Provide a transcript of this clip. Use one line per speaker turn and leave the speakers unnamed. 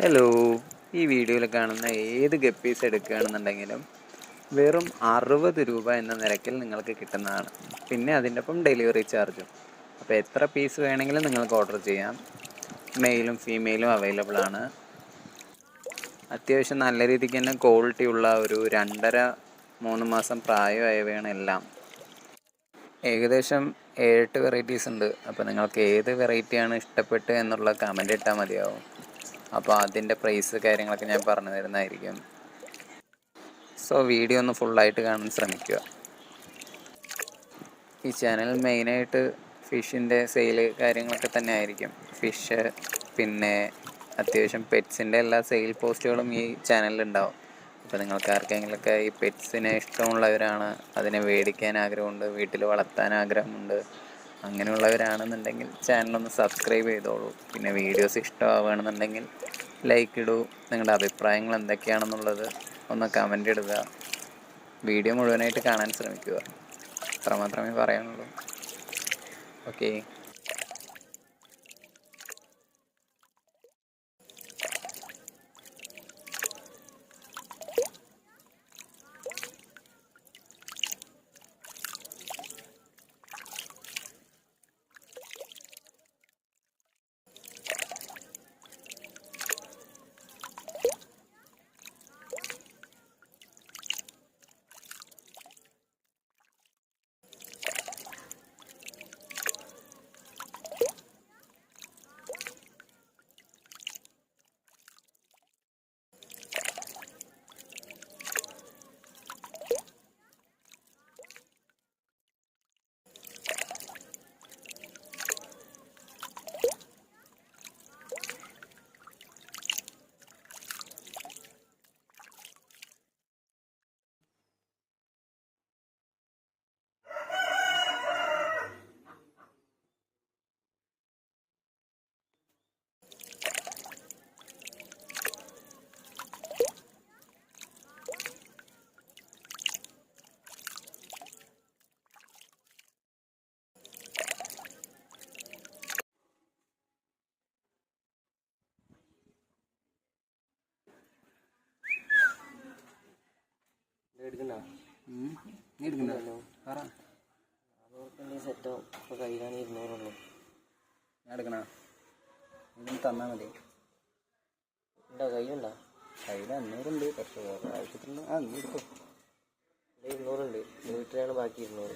Hello, ഈ വീഡിയോയിൽ കാണുന്ന ഏത് ഗപ്പീസ് എടുക്കുകയാണെന്നുണ്ടെങ്കിലും വെറും 60 രൂപ എന്ന നിരക്കിൽ നിങ്ങൾക്ക് കിട്ടുന്നതാണ്. പിന്നെ അതിൻ്റെ ഒപ്പം ഡെലിവറി ചാർജും. അപ്പോൾ എത്ര പീസ് വേണമെങ്കിലും നിങ്ങൾക്ക് ഓർഡർ ചെയ്യാം. മെയിലും ഫീമെയിലും അവൈലബിൾ ആണ്. അത്യാവശ്യം നല്ല രീതിക്ക് തന്നെ ക്വാളിറ്റി ഉള്ള ഒരു 2.5-3 മാസം പ്രായമായവയാണ് എല്ലാം. ഏകദേശം 7-8 വെറൈറ്റീസ് ഉണ്ട്. അപ്പോൾ നിങ്ങൾക്ക് ഏത് വെറൈറ്റിയാണ് ഇഷ്ടപ്പെട്ട് എന്നുള്ള കമൻ്റ് ഇട്ടാൽ മതിയാവും. അപ്പോൾ അതിൻ്റെ പ്രൈസ് കാര്യങ്ങളൊക്കെ ഞാൻ പറഞ്ഞു തരുന്നതായിരിക്കും. സോ വീഡിയോ ഒന്ന് ഫുള്ളായിട്ട് കാണാൻ ശ്രമിക്കുക. ഈ ചാനൽ മെയിനായിട്ട് ഫിഷിൻ്റെ സെയില് കാര്യങ്ങളൊക്കെ തന്നെ ആയിരിക്കും. ഫിഷ്, പിന്നെ അത്യാവശ്യം പെറ്റ്സിൻ്റെ എല്ലാ സെയിൽ പോസ്റ്റുകളും ഈ ചാനലിലുണ്ടാവും. അപ്പോൾ നിങ്ങൾക്ക് ആർക്കെങ്കിലുമൊക്കെ ഈ പെറ്റ്സിനെ ഇഷ്ടമുള്ളവരാണ്, അതിനെ മേടിക്കാൻ ആഗ്രഹമുണ്ട്, വീട്ടിൽ വളർത്താൻ ആഗ്രഹമുണ്ട്, അങ്ങനെയുള്ളവരാണെന്നുണ്ടെങ്കിൽ ചാനലൊന്ന് സബ്സ്ക്രൈബ് ചെയ്തോളൂ. പിന്നെ വീഡിയോസ് ഇഷ്ടമാവുകയാണെന്നുണ്ടെങ്കിൽ ലൈക്ക് ഇടൂ. നിങ്ങളുടെ അഭിപ്രായങ്ങൾ എന്തൊക്കെയാണെന്നുള്ളത് ഒന്ന് കമൻ്റ് ഇടുക. വീഡിയോ മുഴുവനായിട്ട് കാണാൻ ശ്രമിക്കുക. അത്ര മാത്രമേ പറയാനുള്ളൂ. ഓക്കെ.
സെറ്റോ ഇപ്പോൾ കയ്യിലാണ് 200
ഞാൻ എടുക്കണ ഇതൊന്ന് തന്നാൽ മതി.
ഉണ്ടോ? കയ്യിലുണ്ടോ?
കയ്യിൽ 500 ഉണ്ട്. പക്ഷേ വേറെ ആവശ്യത്തിലുള്ള നീ എടുക്കും.
200 ഉണ്ട്. വീട്ടിലാണ് ബാക്കി 200.